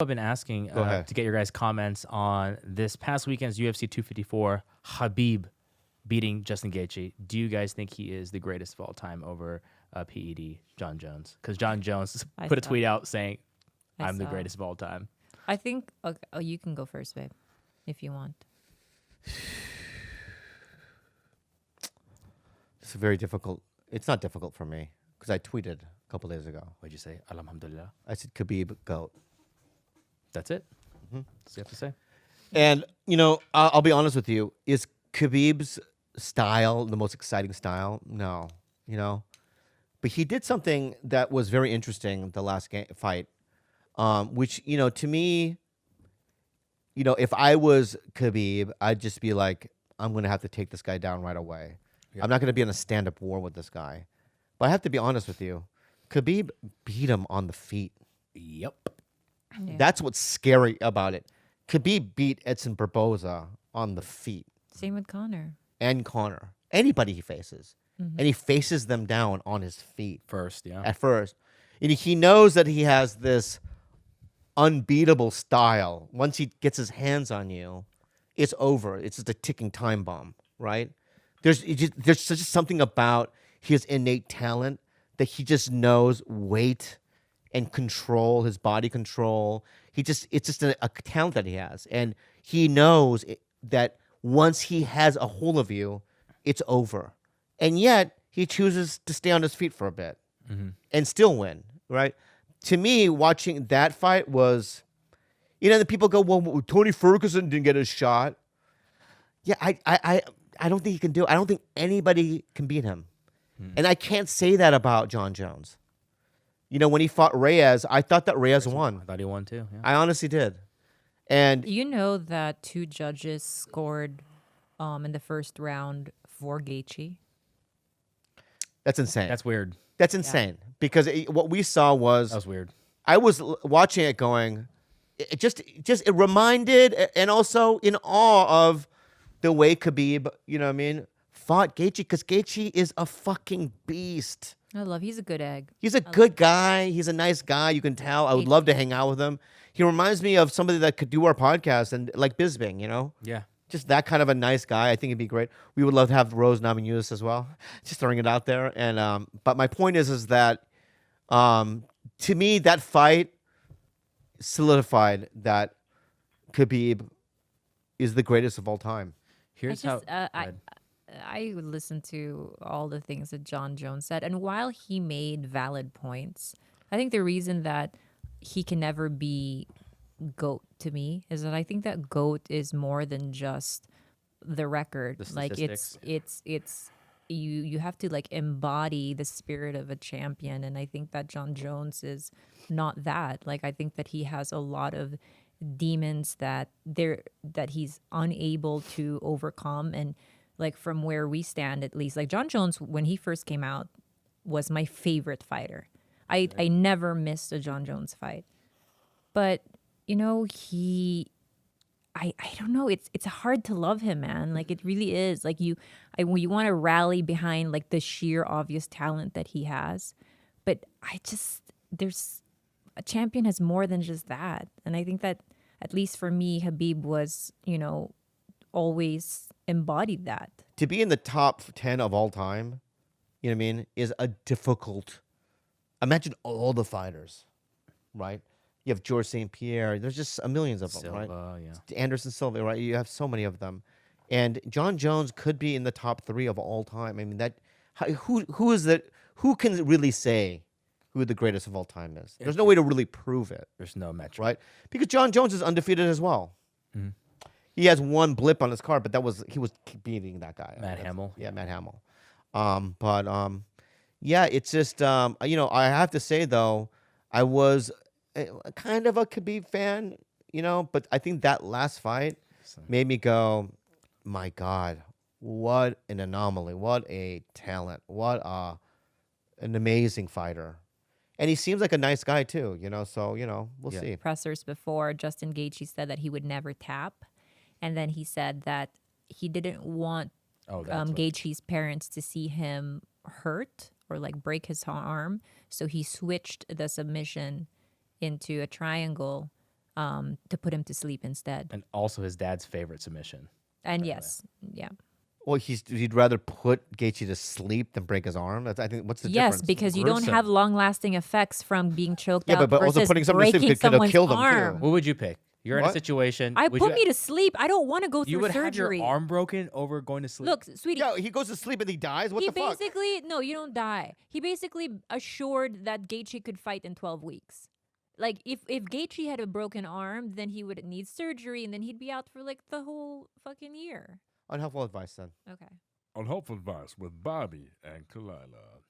I've been asking to get your guys' comments on this past weekend's UFC 254, Khabib beating Justin Gaethje. Do you guys think he is the greatest of all time over PED John Jones? Because John Jones put a tweet out saying, I'm the greatest of all time. I think, okay, you can go first, babe, if you want. It's very difficult. It's not difficult for me because I tweeted a couple days ago. What'd you say? Alhamdulillah. I said Khabib GOAT. That's it? Mm-hmm. That's what you have to say. And, I'll be honest with you. Is Khabib's style the most exciting style? No. But he did something that was very interesting the last fight, which, to me, if I was Khabib, I'd just be like, I'm going to have to take this guy down right away. Yep. I'm not going to be in a stand-up war with this guy. But I have to be honest with you. Khabib beat him on the feet. Yep. Yeah. That's what's scary about it. Khabib beat Edson Barboza on the feet. Same with Conor. And Conor. Anybody he faces. Mm-hmm. And he faces them down on his feet. First, yeah. At first. And he knows that he has this unbeatable style. Once he gets his hands on you, it's over. It's just a ticking time bomb, right? There's just something about his innate talent that he just knows weight and control, his body control. It's just a talent that he has. And he knows that once he has a hold of you, it's over. And yet, he chooses to stay on his feet for a bit and still win, right? To me, watching that fight was, the people go, well, Tony Ferguson didn't get a shot. Yeah, I don't think he can do it. I don't think anybody can beat him. And I can't say that about John Jones. When he fought Reyes, I thought that Reyes won. I thought he won too. Yeah. I honestly did. And you know that 2 judges scored in the first round for Gaethje? That's insane. That's weird. That's insane. Because what we saw was... That was weird. I was watching it going... It reminded, and also in awe of the way Khabib, fought Gaethje. Because Gaethje is a fucking beast. He's a good egg. He's a good guy. He's a nice guy. You can tell. I would love to hang out with him. He reminds me of somebody that could do our podcast and like Bisbing, Yeah. Just that kind of a nice guy. I think it'd be great. We would love to have Rose Namajunas as well. Just throwing it out there. And but my point is that to me that fight solidified that Khabib is the greatest of all time. Here's I listened to all the things that John Jones said, and while he made valid points, I think the reason that he can never be GOAT to me is that I think that GOAT is more than just the record. Like it's you have to like embody the spirit of a champion, and I think that John Jones is not that. Like I think that he has a lot of demons that he's unable to overcome. And like from where we stand, at least, like John Jones, when he first came out, was my favorite fighter. I never missed a John Jones fight. But, I don't know. It's hard to love him, man. Like it really is. Like you want to rally behind like the sheer obvious talent that he has. But there's a champion has more than just that. And I think that at least for me, Khabib was, always embodied that. To be in the top 10 of all time, is a difficult. Imagine all the fighters, right? You have George St. Pierre. There's just millions of them, Silva, right? Yeah. Anderson Silva, right? You have so many of them. And John Jones could be in the top 3 of all time. I mean, who is that? Who can really say who the greatest of all time is? There's no way to really prove it. There's no metric. Right? Because John Jones is undefeated as well. Mm-hmm. He has one blip on his card, but he was beating that guy. Matt Hamill. Yeah, Matt Hamill. Yeah, it's just, I have to say, though, I was kind of a Khabib fan, but I think that last fight made me go, my God, what an anomaly. What a talent. What an amazing fighter. And he seems like a nice guy, too, so, we'll see. Pressers before, Justin Gaethje said that he would never tap. And then he said that he didn't want Gaethje's parents to see him hurt or like break his arm. So he switched the submission into a triangle to put him to sleep instead. And also his dad's favorite submission. And yes, yeah. Well, he'd rather put Gaethje to sleep than break his arm. I think what's the Yes, difference? because you don't Gruesome. have long-lasting effects from being choked Yeah, out but also versus putting someone to sleep breaking could have someone's killed him, too. arm. What would you pick? You're in a What? situation. I would put you, me to sleep. I don't want to go through You would surgery. have your arm broken over going to sleep. Look, sweetie. Yeah, he goes to sleep and he dies. What he the fuck? basically no, you don't die. He basically assured that Gaethje could fight in 12 weeks. Like if Gaethje had a broken arm, then he would need surgery, and then he'd be out for like the whole fucking year. Unhelpful advice then. Okay. On Helpful Advice with Bobby and Kalila.